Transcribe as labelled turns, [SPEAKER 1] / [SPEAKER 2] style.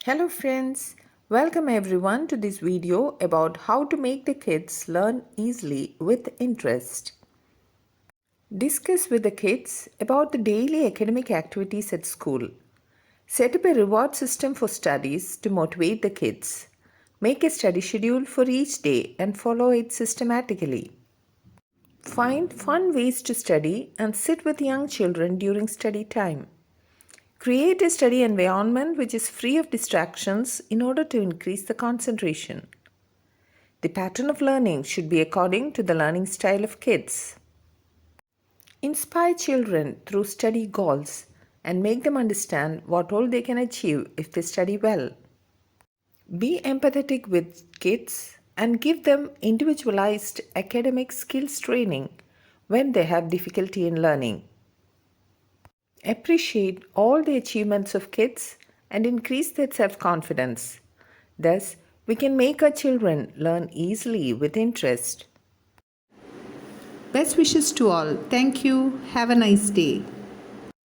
[SPEAKER 1] Hello friends, welcome everyone to this video about how to make the kids learn easily with interest. Discuss with the kids about the daily academic activities at school. Set up a reward system for studies to motivate the kids. Make a study schedule for each day and follow it systematically. Find fun ways to study and sit with young children during study time. Create a study environment which is free of distractions in order to increase the concentration. The pattern of learning should be according to the learning style of kids. Inspire children through study goals and make them understand what all they can achieve if they study well. Be empathetic with kids and give them individualized academic skills training when they have difficulty in learning. Appreciate all the achievements of kids and increase their self-confidence. Thus, we can make our children learn easily with interest.
[SPEAKER 2] Best wishes to all. Thank you. Have a nice day.